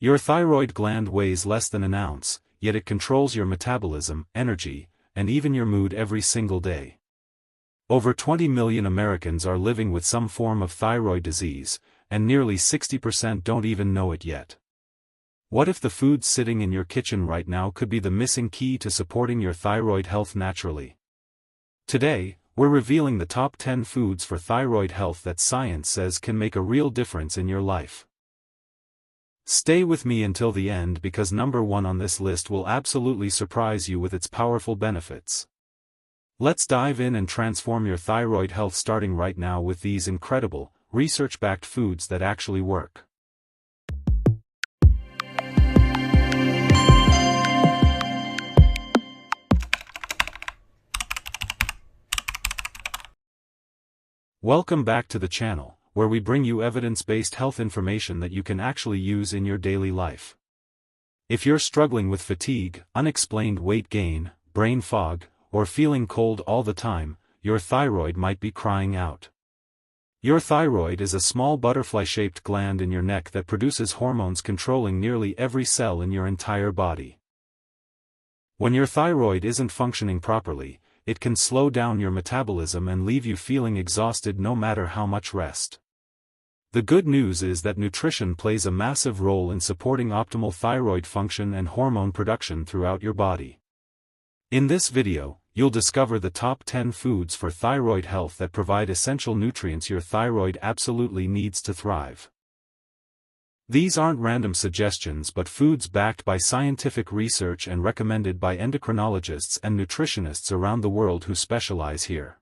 Your thyroid gland weighs less than an ounce, yet it controls your metabolism, energy, and even your mood every single day. Over 20 million Americans are living with some form of thyroid disease, and nearly 60% don't even know it yet. What if the food sitting in your kitchen right now could be the missing key to supporting your thyroid health naturally? Today, we're revealing the top 10 foods for thyroid health that science says can make a real difference in your life. Stay with me until the end because number 1 on this list will absolutely surprise you with its powerful benefits. Let's dive in and transform your thyroid health starting right now with these incredible, research-backed foods that actually work. Welcome back to the channel, where we bring you evidence-based health information that you can actually use in your daily life. If you're struggling with fatigue, unexplained weight gain, brain fog, or feeling cold all the time, your thyroid might be crying out. Your thyroid is a small butterfly-shaped gland in your neck that produces hormones controlling nearly every cell in your entire body. When your thyroid isn't functioning properly, it can slow down your metabolism and leave you feeling exhausted no matter how much rest. The good news is that nutrition plays a massive role in supporting optimal thyroid function and hormone production throughout your body. In this video, you'll discover the top 10 foods for thyroid health that provide essential nutrients your thyroid absolutely needs to thrive. These aren't random suggestions but foods backed by scientific research and recommended by endocrinologists and nutritionists around the world who specialize here.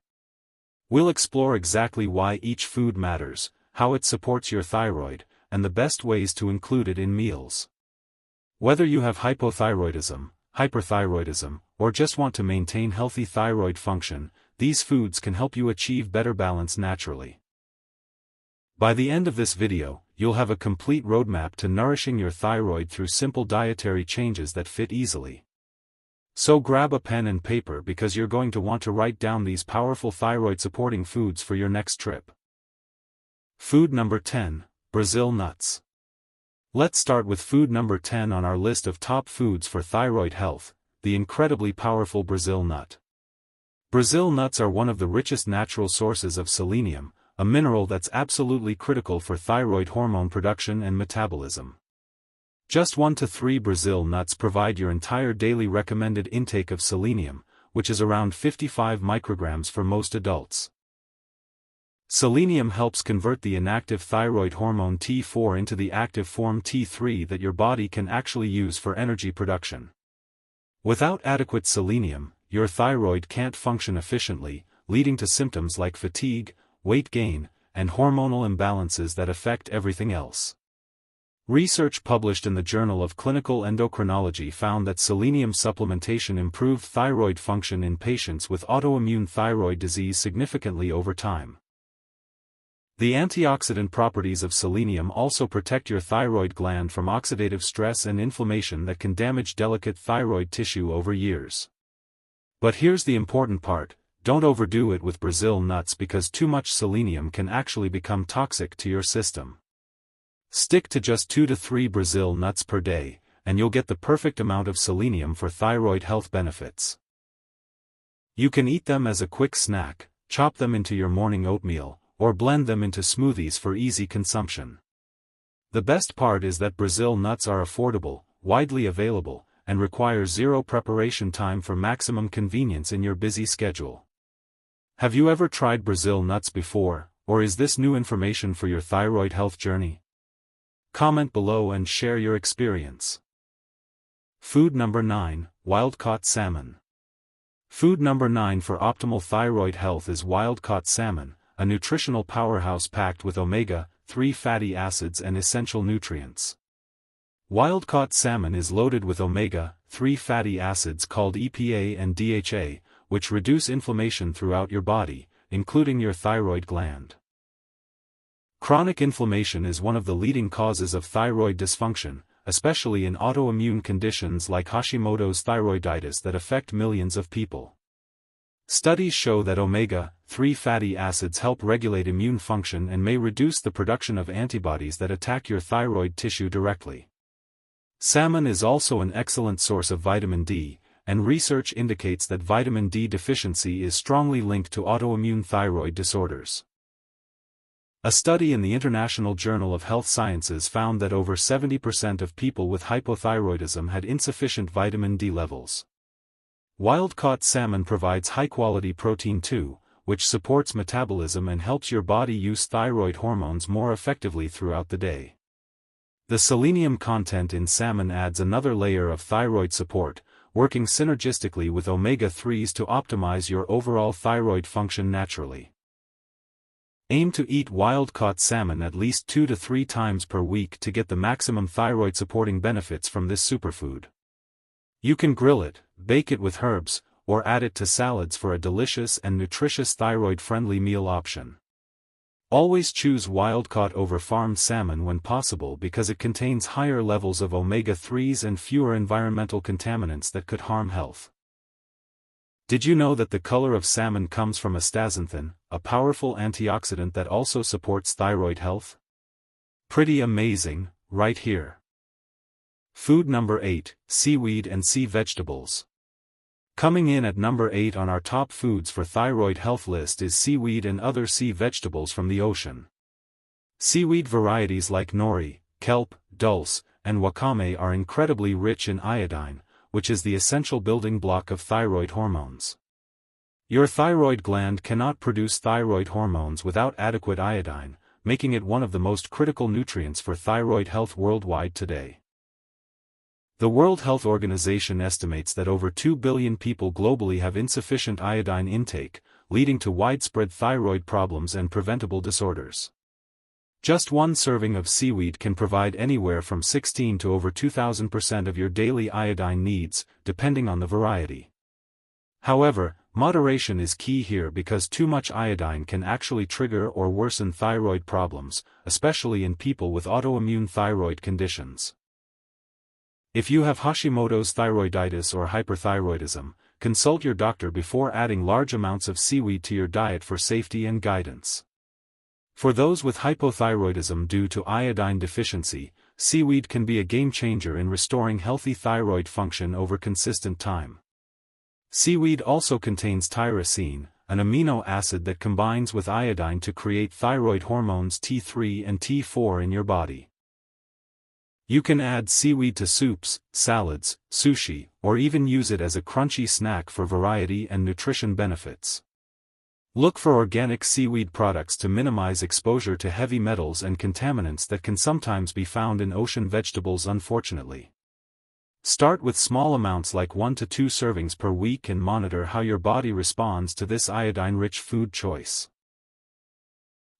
We'll explore exactly why each food matters, how it supports your thyroid, and the best ways to include it in meals. Whether you have hypothyroidism, hyperthyroidism, or just want to maintain healthy thyroid function, these foods can help you achieve better balance naturally. By the end of this video, you'll have a complete roadmap to nourishing your thyroid through simple dietary changes that fit easily. So grab a pen and paper because you're going to want to write down these powerful thyroid-supporting foods for your next trip. Food number 10, Brazil nuts. Let's start with food number 10 on our list of top foods for thyroid health, the incredibly powerful Brazil nut. Brazil nuts are one of the richest natural sources of selenium, a mineral that's absolutely critical for thyroid hormone production and metabolism. Just 1 to 3 Brazil nuts provide your entire daily recommended intake of selenium, which is around 55 micrograms for most adults. Selenium helps convert the inactive thyroid hormone T4 into the active form T3 that your body can actually use for energy production. Without adequate selenium, your thyroid can't function efficiently, leading to symptoms like fatigue, weight gain, and hormonal imbalances that affect everything else. Research published in the Journal of Clinical Endocrinology found that selenium supplementation improved thyroid function in patients with autoimmune thyroid disease significantly over time. The antioxidant properties of selenium also protect your thyroid gland from oxidative stress and inflammation that can damage delicate thyroid tissue over years. But here's the important part. Don't overdo it with Brazil nuts because too much selenium can actually become toxic to your system. Stick to just 2 to 3 Brazil nuts per day, and you'll get the perfect amount of selenium for thyroid health benefits. You can eat them as a quick snack, chop them into your morning oatmeal, or blend them into smoothies for easy consumption. The best part is that Brazil nuts are affordable, widely available, and require zero preparation time for maximum convenience in your busy schedule. Have you ever tried Brazil nuts before, or is this new information for your thyroid health journey? Comment below and share your experience. Food number 9, wild-caught salmon. Food number 9 for optimal thyroid health is wild-caught salmon, a nutritional powerhouse packed with omega-3 fatty acids and essential nutrients. Wild-caught salmon is loaded with omega-3 fatty acids called EPA and DHA, which reduce inflammation throughout your body, including your thyroid gland. Chronic inflammation is one of the leading causes of thyroid dysfunction, especially in autoimmune conditions like Hashimoto's thyroiditis that affect millions of people. Studies show that omega-3 fatty acids help regulate immune function and may reduce the production of antibodies that attack your thyroid tissue directly. Salmon is also an excellent source of vitamin D, and research indicates that vitamin D deficiency is strongly linked to autoimmune thyroid disorders. A study in the International Journal of Health Sciences found that over 70% of people with hypothyroidism had insufficient vitamin D levels. Wild-caught salmon provides high-quality protein too, which supports metabolism and helps your body use thyroid hormones more effectively throughout the day. The selenium content in salmon adds another layer of thyroid support, working synergistically with omega-3s to optimize your overall thyroid function naturally. Aim to eat wild-caught salmon at least 2 to 3 times per week to get the maximum thyroid-supporting benefits from this superfood. You can grill it, bake it with herbs, or add it to salads for a delicious and nutritious thyroid-friendly meal option. Always choose wild-caught over farmed salmon when possible because it contains higher levels of omega-3s and fewer environmental contaminants that could harm health. Did you know that the color of salmon comes from astaxanthin, a powerful antioxidant that also supports thyroid health? Pretty amazing, right here. Food number 8, seaweed and sea vegetables. Coming in at number 8 on our top foods for thyroid health list is seaweed and other sea vegetables from the ocean. Seaweed varieties like nori, kelp, dulse, and wakame are incredibly rich in iodine, which is the essential building block of thyroid hormones. Your thyroid gland cannot produce thyroid hormones without adequate iodine, making it one of the most critical nutrients for thyroid health worldwide today. The World Health Organization estimates that over 2 billion people globally have insufficient iodine intake, leading to widespread thyroid problems and preventable disorders. Just one serving of seaweed can provide anywhere from 16 to over 2,000% of your daily iodine needs, depending on the variety. However, moderation is key here because too much iodine can actually trigger or worsen thyroid problems, especially in people with autoimmune thyroid conditions. If you have Hashimoto's thyroiditis or hyperthyroidism, consult your doctor before adding large amounts of seaweed to your diet for safety and guidance. For those with hypothyroidism due to iodine deficiency, seaweed can be a game-changer in restoring healthy thyroid function over consistent time. Seaweed also contains tyrosine, an amino acid that combines with iodine to create thyroid hormones T3 and T4 in your body. You can add seaweed to soups, salads, sushi, or even use it as a crunchy snack for variety and nutrition benefits. Look for organic seaweed products to minimize exposure to heavy metals and contaminants that can sometimes be found in ocean vegetables unfortunately. Start with small amounts like 1 to 2 servings per week and monitor how your body responds to this iodine-rich food choice.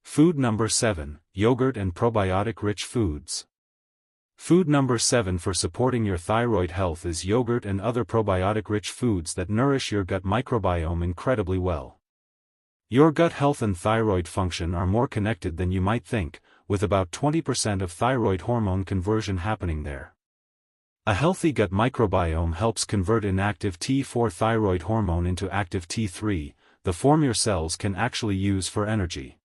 Food number 7, yogurt and probiotic-rich foods. Food number 7 for supporting your thyroid health is yogurt and other probiotic-rich foods that nourish your gut microbiome incredibly well. Your gut health and thyroid function are more connected than you might think, with about 20% of thyroid hormone conversion happening there. A healthy gut microbiome helps convert inactive T4 thyroid hormone into active T3, the form your cells can actually use for energy.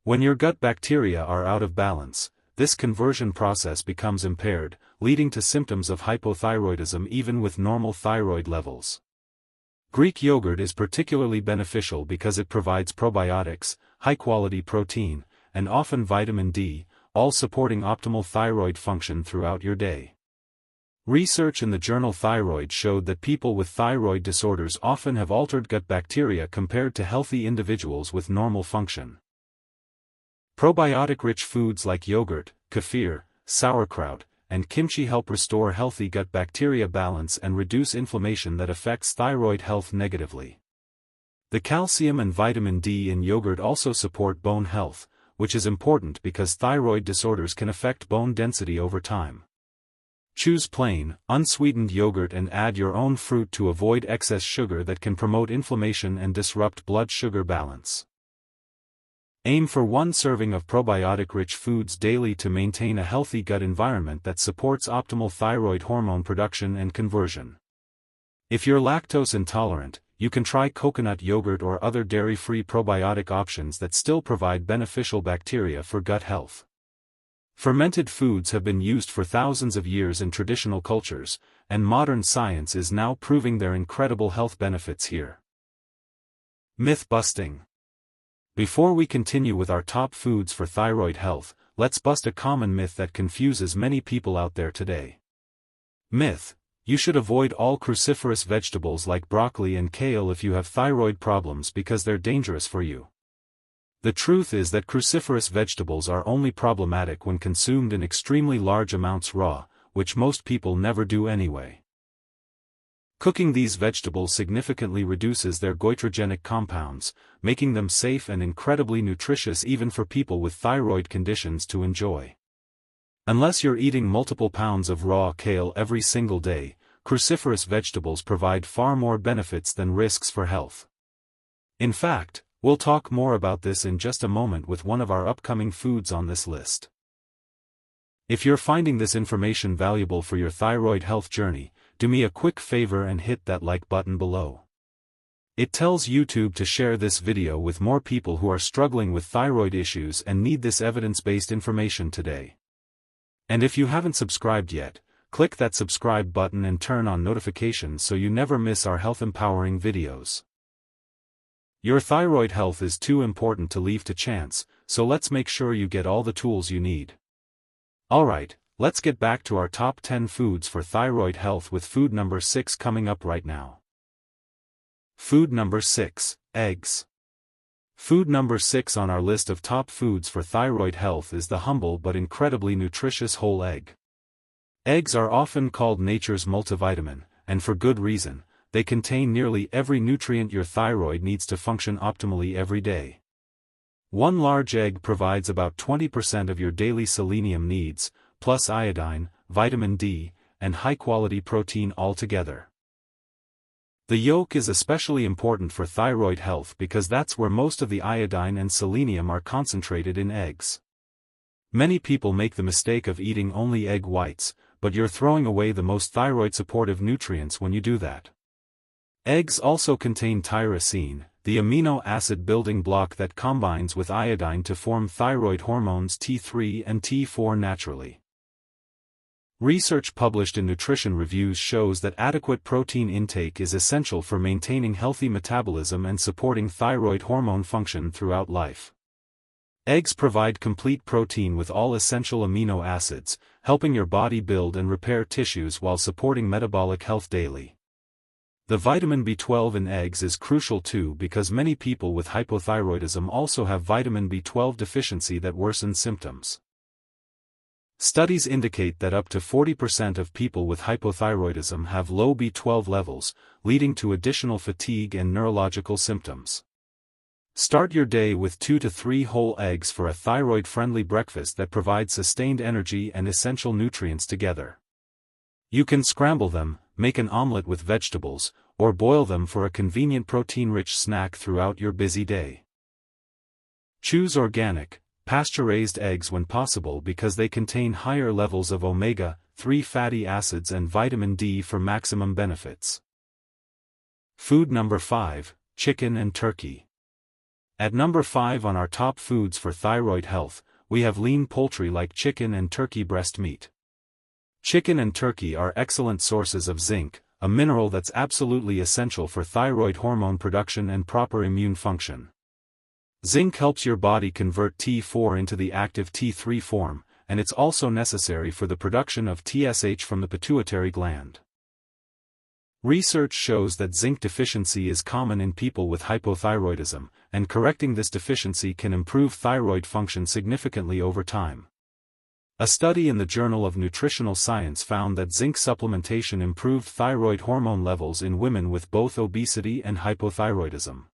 When your gut bacteria are out of balance, this conversion process becomes impaired, leading to symptoms of hypothyroidism even with normal thyroid levels. Greek yogurt is particularly beneficial because it provides probiotics, high-quality protein, and often vitamin D, all supporting optimal thyroid function throughout your day. Research in the journal Thyroid showed that people with thyroid disorders often have altered gut bacteria compared to healthy individuals with normal function. Probiotic-rich foods like yogurt, kefir, sauerkraut, and kimchi help restore healthy gut bacteria balance and reduce inflammation that affects thyroid health negatively. The calcium and vitamin D in yogurt also support bone health, which is important because thyroid disorders can affect bone density over time. Choose plain, unsweetened yogurt and add your own fruit to avoid excess sugar that can promote inflammation and disrupt blood sugar balance. Aim for 1 serving of probiotic-rich foods daily to maintain a healthy gut environment that supports optimal thyroid hormone production and conversion. If you're lactose intolerant, you can try coconut yogurt or other dairy-free probiotic options that still provide beneficial bacteria for gut health. Fermented foods have been used for thousands of years in traditional cultures, and modern science is now proving their incredible health benefits here. Myth busting. Before we continue with our top foods for thyroid health, let's bust a common myth that confuses many people out there today. Myth: you should avoid all cruciferous vegetables like broccoli and kale if you have thyroid problems because they're dangerous for you. The truth is that cruciferous vegetables are only problematic when consumed in extremely large amounts raw, which most people never do anyway. Cooking these vegetables significantly reduces their goitrogenic compounds, making them safe and incredibly nutritious even for people with thyroid conditions to enjoy. Unless you're eating multiple pounds of raw kale every single day, cruciferous vegetables provide far more benefits than risks for health. In fact, we'll talk more about this in just a moment with one of our upcoming foods on this list. If you're finding this information valuable for your thyroid health journey, do me a quick favor and hit that like button below. It tells YouTube to share this video with more people who are struggling with thyroid issues and need this evidence-based information today. And if you haven't subscribed yet, click that subscribe button and turn on notifications so you never miss our health-empowering videos. Your thyroid health is too important to leave to chance, so let's make sure you get all the tools you need. Alright, let's get back to our top 10 foods for thyroid health with food number 6 coming up right now. Food number 6, eggs. Food number 6 on our list of top foods for thyroid health is the humble but incredibly nutritious whole egg. Eggs are often called nature's multivitamin, and for good reason. They contain nearly every nutrient your thyroid needs to function optimally every day. One large egg provides about 20% of your daily selenium needs, plus iodine, vitamin D, and high-quality protein altogether. The yolk is especially important for thyroid health because that's where most of the iodine and selenium are concentrated in eggs. Many people make the mistake of eating only egg whites, but you're throwing away the most thyroid-supportive nutrients when you do that. Eggs also contain tyrosine, the amino acid building block that combines with iodine to form thyroid hormones T3 and T4 naturally. Research published in nutrition reviews shows that adequate protein intake is essential for maintaining healthy metabolism and supporting thyroid hormone function throughout life. Eggs provide complete protein with all essential amino acids, helping your body build and repair tissues while supporting metabolic health daily. The vitamin B12 in eggs is crucial too because many people with hypothyroidism also have vitamin B12 deficiency that worsens symptoms. Studies indicate that up to 40% of people with hypothyroidism have low B12 levels, leading to additional fatigue and neurological symptoms. Start your day with 2 to 3 whole eggs for a thyroid-friendly breakfast that provides sustained energy and essential nutrients together. You can scramble them, make an omelet with vegetables, or boil them for a convenient protein-rich snack throughout your busy day. Choose organic, pasture-raised eggs when possible because they contain higher levels of omega-3 fatty acids and vitamin D for maximum benefits. Food number 5, chicken and turkey. At number 5 on our top foods for thyroid health, we have lean poultry like chicken and turkey breast meat. Chicken and turkey are excellent sources of zinc, a mineral that's absolutely essential for thyroid hormone production and proper immune function. Zinc helps your body convert T4 into the active T3 form, and it's also necessary for the production of TSH from the pituitary gland. Research shows that zinc deficiency is common in people with hypothyroidism, and correcting this deficiency can improve thyroid function significantly over time. A study in the Journal of Nutritional Science found that zinc supplementation improved thyroid hormone levels in women with both obesity and hypothyroidism.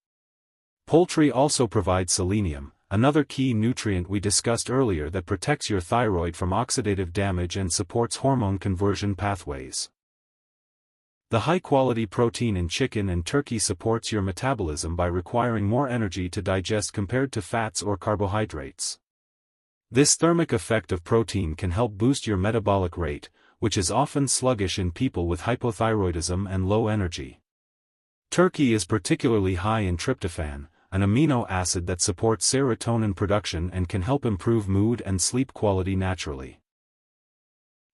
Poultry also provides selenium, another key nutrient we discussed earlier that protects your thyroid from oxidative damage and supports hormone conversion pathways. The high-quality protein in chicken and turkey supports your metabolism by requiring more energy to digest compared to fats or carbohydrates. This thermic effect of protein can help boost your metabolic rate, which is often sluggish in people with hypothyroidism and low energy. Turkey is particularly high in tryptophan, an amino acid that supports serotonin production and can help improve mood and sleep quality naturally.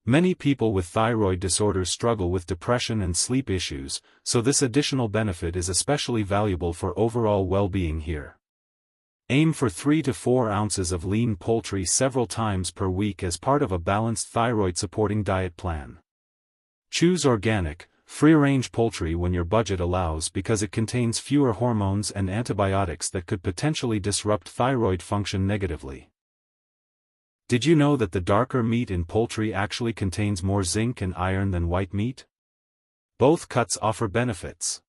Many people with thyroid disorders struggle with depression and sleep issues, so this additional benefit is especially valuable for overall well-being here. Aim for 3 to 4 ounces of lean poultry several times per week as part of a balanced thyroid-supporting diet plan. Choose organic, free-range poultry when your budget allows because it contains fewer hormones and antibiotics that could potentially disrupt thyroid function negatively. Did you know that the darker meat in poultry actually contains more zinc and iron than white meat? Both cuts offer benefits.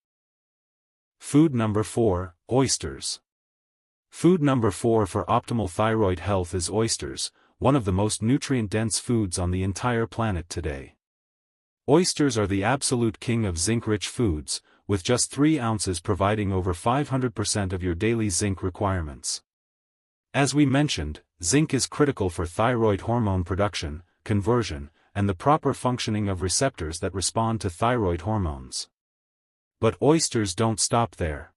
Food number 4, oysters. Food number 4 for optimal thyroid health is oysters, one of the most nutrient-dense foods on the entire planet today. Oysters are the absolute king of zinc-rich foods, with just 3 ounces providing over 500% of your daily zinc requirements. As we mentioned, zinc is critical for thyroid hormone production, conversion, and the proper functioning of receptors that respond to thyroid hormones. But oysters don't stop there.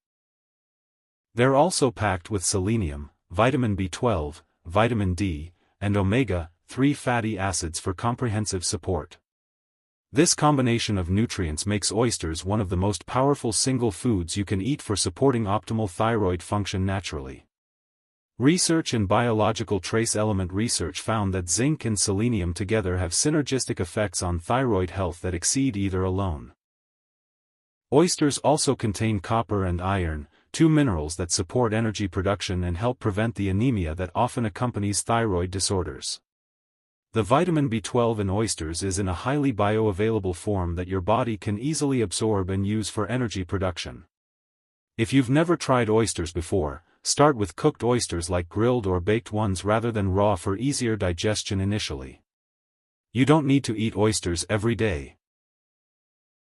They're also packed with selenium, vitamin B12, vitamin D, and omega-3 fatty acids for comprehensive support. This combination of nutrients makes oysters one of the most powerful single foods you can eat for supporting optimal thyroid function naturally. Research in biological trace element research found that zinc and selenium together have synergistic effects on thyroid health that exceed either alone. Oysters also contain copper and iron, 2 minerals that support energy production and help prevent the anemia that often accompanies thyroid disorders. The vitamin B12 in oysters is in a highly bioavailable form that your body can easily absorb and use for energy production. If you've never tried oysters before, start with cooked oysters like grilled or baked ones rather than raw for easier digestion initially. You don't need to eat oysters every day.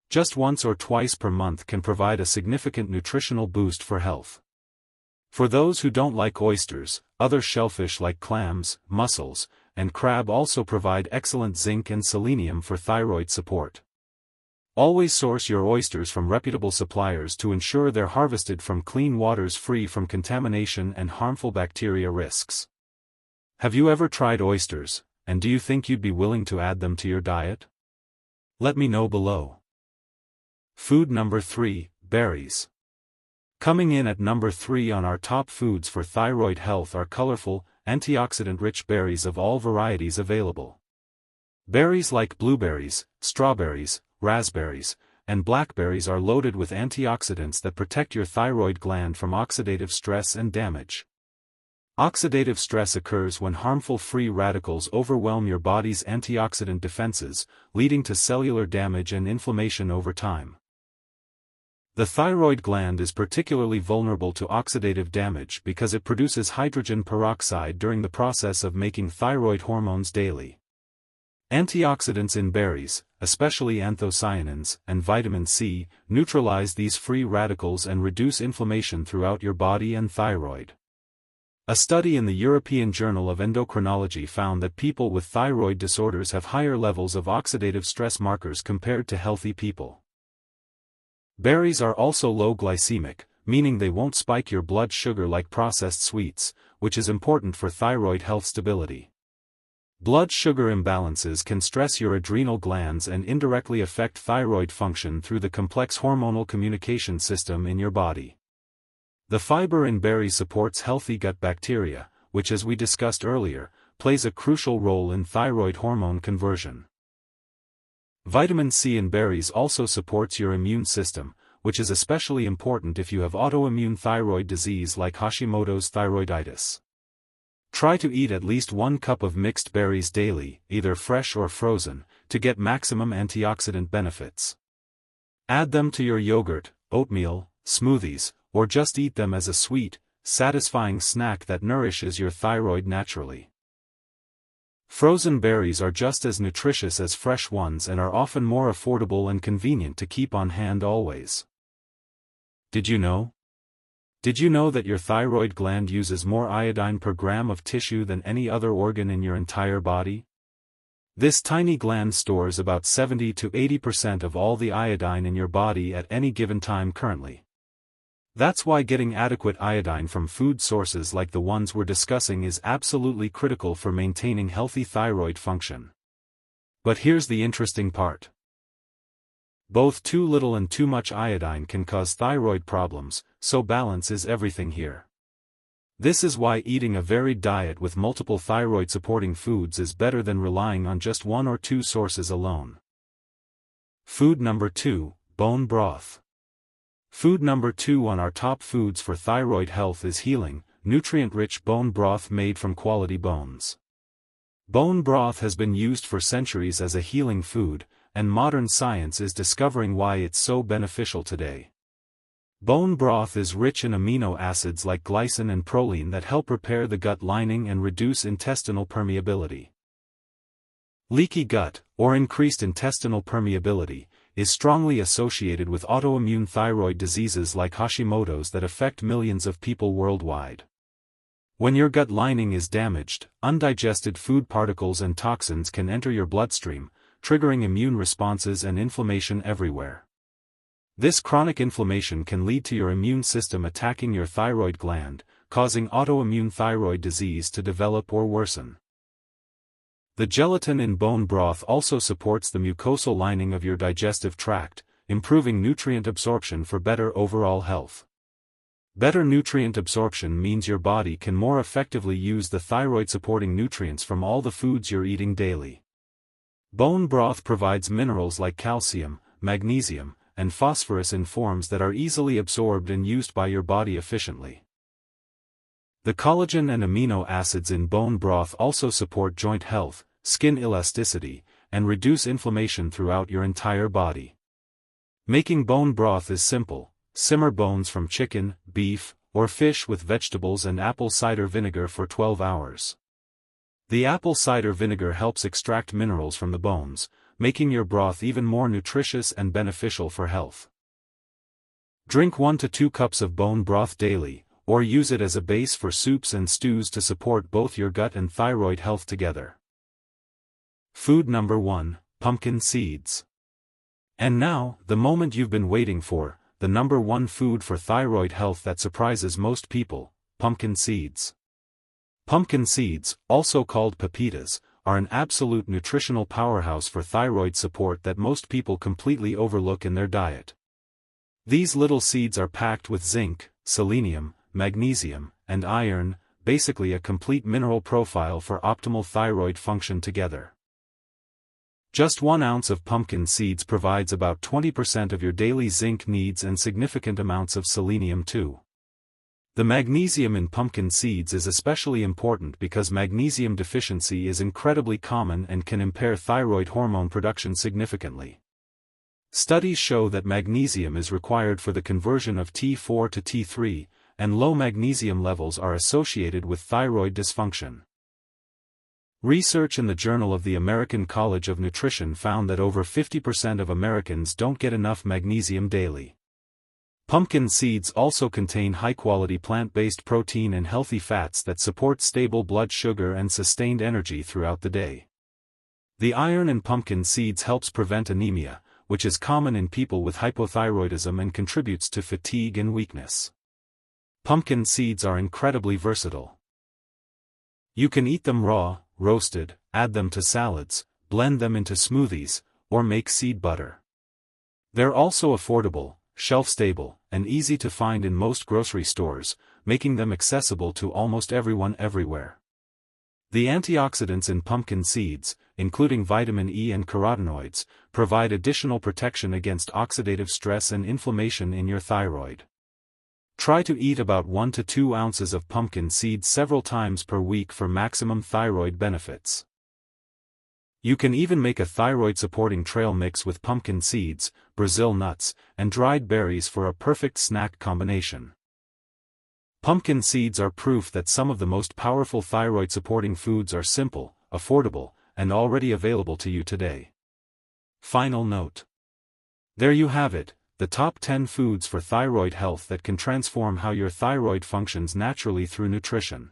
Just once or twice per month can provide a significant nutritional boost for health. For those who don't like oysters, other shellfish like clams, mussels, and crab also provide excellent zinc and selenium for thyroid support. Always source your oysters from reputable suppliers to ensure they're harvested from clean waters free from contamination and harmful bacteria risks. Have you ever tried oysters, and do you think you'd be willing to add them to your diet? Let me know below. Food number 3, berries. Coming in at number 3 on our top foods for thyroid health are colorful, antioxidant-rich berries of all varieties available. Berries like blueberries, strawberries, raspberries, and blackberries are loaded with antioxidants that protect your thyroid gland from oxidative stress and damage. Oxidative stress occurs when harmful free radicals overwhelm your body's antioxidant defenses, leading to cellular damage and inflammation over time. The thyroid gland is particularly vulnerable to oxidative damage because it produces hydrogen peroxide during the process of making thyroid hormones daily. Antioxidants in berries, especially anthocyanins and vitamin C, neutralize these free radicals and reduce inflammation throughout your body and thyroid. A study in the European Journal of Endocrinology found that people with thyroid disorders have higher levels of oxidative stress markers compared to healthy people. Berries are also low glycemic, meaning they won't spike your blood sugar like processed sweets, which is important for thyroid health stability. Blood sugar imbalances can stress your adrenal glands and indirectly affect thyroid function through the complex hormonal communication system in your body. The fiber in berries supports healthy gut bacteria, which, as we discussed earlier, plays a crucial role in thyroid hormone conversion. Vitamin C in berries also supports your immune system, which is especially important if you have autoimmune thyroid disease like Hashimoto's thyroiditis. Try to eat at least 1 cup of mixed berries daily, either fresh or frozen, to get maximum antioxidant benefits. Add them to your yogurt, oatmeal, smoothies, or just eat them as a sweet, satisfying snack that nourishes your thyroid naturally. Frozen berries are just as nutritious as fresh ones and are often more affordable and convenient to keep on hand always. Did you know? Did you know that your thyroid gland uses more iodine per gram of tissue than any other organ in your entire body? This tiny gland stores about 70 to 80% of all the iodine in your body at any given time currently. That's why getting adequate iodine from food sources like the ones we're discussing is absolutely critical for maintaining healthy thyroid function. But here's the interesting part. Both too little and too much iodine can cause thyroid problems, so balance is everything here. This is why eating a varied diet with multiple thyroid-supporting foods is better than relying on just one or two sources alone. Food number 2, bone broth. Food number 2 on our top foods for thyroid health is healing, nutrient-rich bone broth made from quality bones. Bone broth has been used for centuries as a healing food, and modern science is discovering why it's so beneficial today. Bone broth is rich in amino acids like glycine and proline that help repair the gut lining and reduce intestinal permeability. Leaky gut, or increased intestinal permeability, is strongly associated with autoimmune thyroid diseases like Hashimoto's that affect millions of people worldwide. When your gut lining is damaged, undigested food particles and toxins can enter your bloodstream, triggering immune responses and inflammation everywhere. This chronic inflammation can lead to your immune system attacking your thyroid gland, causing autoimmune thyroid disease to develop or worsen. The gelatin in bone broth also supports the mucosal lining of your digestive tract, improving nutrient absorption for better overall health. Better nutrient absorption means your body can more effectively use the thyroid-supporting nutrients from all the foods you're eating daily. Bone broth provides minerals like calcium, magnesium, and phosphorus in forms that are easily absorbed and used by your body efficiently. The collagen and amino acids in bone broth also support joint health, skin elasticity, and reduce inflammation throughout your entire body. Making bone broth is simple. Simmer bones from chicken, beef, or fish with vegetables and apple cider vinegar for 12 hours. The apple cider vinegar helps extract minerals from the bones, making your broth even more nutritious and beneficial for health. Drink 1 to 2 cups of bone broth daily, or use it as a base for soups and stews to support both your gut and thyroid health together. Food number 1, pumpkin seeds. And now, the moment you've been waiting for, the number 1 food for thyroid health that surprises most people, pumpkin seeds. Pumpkin seeds, also called pepitas, are an absolute nutritional powerhouse for thyroid support that most people completely overlook in their diet. These little seeds are packed with zinc, selenium, magnesium, and iron, basically a complete mineral profile for optimal thyroid function together. Just 1 ounce of pumpkin seeds provides about 20% of your daily zinc needs and significant amounts of selenium too. The magnesium in pumpkin seeds is especially important because magnesium deficiency is incredibly common and can impair thyroid hormone production significantly. Studies show that magnesium is required for the conversion of T4 to T3, and low magnesium levels are associated with thyroid dysfunction. Research in the Journal of the American College of Nutrition found that over 50% of Americans don't get enough magnesium daily. Pumpkin seeds also contain high-quality plant-based protein and healthy fats that support stable blood sugar and sustained energy throughout the day. The iron in pumpkin seeds helps prevent anemia, which is common in people with hypothyroidism and contributes to fatigue and weakness. Pumpkin seeds are incredibly versatile. You can eat them raw, roasted, add them to salads, blend them into smoothies, or make seed butter. They're also affordable, shelf-stable, and easy to find in most grocery stores, making them accessible to almost everyone everywhere. The antioxidants in pumpkin seeds, including vitamin E and carotenoids, provide additional protection against oxidative stress and inflammation in your thyroid. Try to eat about 1 to 2 ounces of pumpkin seeds several times per week for maximum thyroid benefits. You can even make a thyroid-supporting trail mix with pumpkin seeds, Brazil nuts, and dried berries for a perfect snack combination. Pumpkin seeds are proof that some of the most powerful thyroid-supporting foods are simple, affordable, and already available to you today. Final note. There you have it. The top 10 foods for thyroid health that can transform how your thyroid functions naturally through nutrition.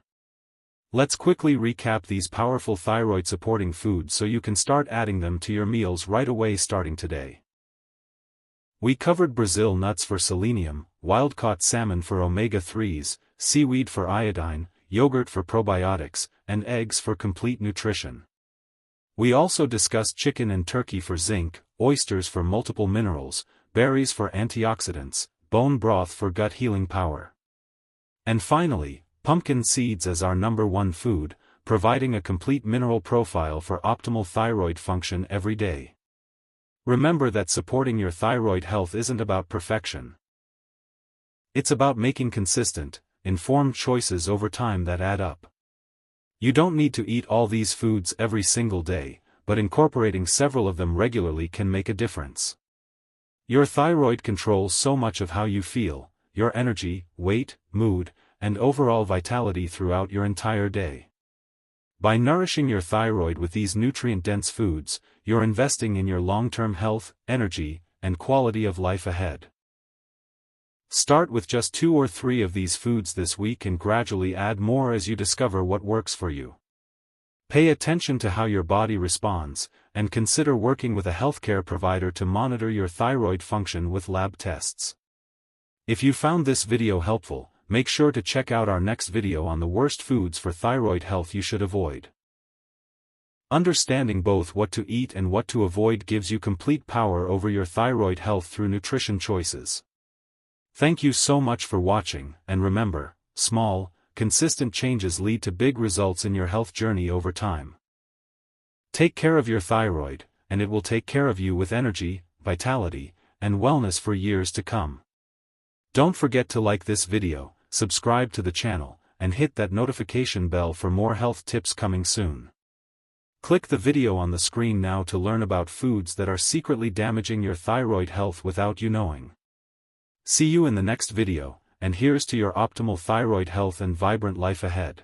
Let's quickly recap these powerful thyroid-supporting foods so you can start adding them to your meals right away starting today. We covered Brazil nuts for selenium, wild-caught salmon for omega-3s, seaweed for iodine, yogurt for probiotics, and eggs for complete nutrition. We also discussed chicken and turkey for zinc, oysters for multiple minerals, berries for antioxidants, bone broth for gut healing power. And finally, pumpkin seeds as our #1 food, providing a complete mineral profile for optimal thyroid function every day. Remember that supporting your thyroid health isn't about perfection. It's about making consistent, informed choices over time that add up. You don't need to eat all these foods every single day, but incorporating several of them regularly can make a difference. Your thyroid controls so much of how you feel, your energy, weight, mood, and overall vitality throughout your entire day. By nourishing your thyroid with these nutrient-dense foods, you're investing in your long-term health, energy, and quality of life ahead. Start with just 2 or 3 of these foods this week and gradually add more as you discover what works for you. Pay attention to how your body responds, and consider working with a healthcare provider to monitor your thyroid function with lab tests. If you found this video helpful, make sure to check out our next video on the worst foods for thyroid health you should avoid. Understanding both what to eat and what to avoid gives you complete power over your thyroid health through nutrition choices. Thank you so much for watching, and remember, small, consistent changes lead to big results in your health journey over time. Take care of your thyroid, and it will take care of you with energy, vitality, and wellness for years to come. Don't forget to like this video, subscribe to the channel, and hit that notification bell for more health tips coming soon. Click the video on the screen now to learn about foods that are secretly damaging your thyroid health without you knowing. See you in the next video, and here's to your optimal thyroid health and vibrant life ahead.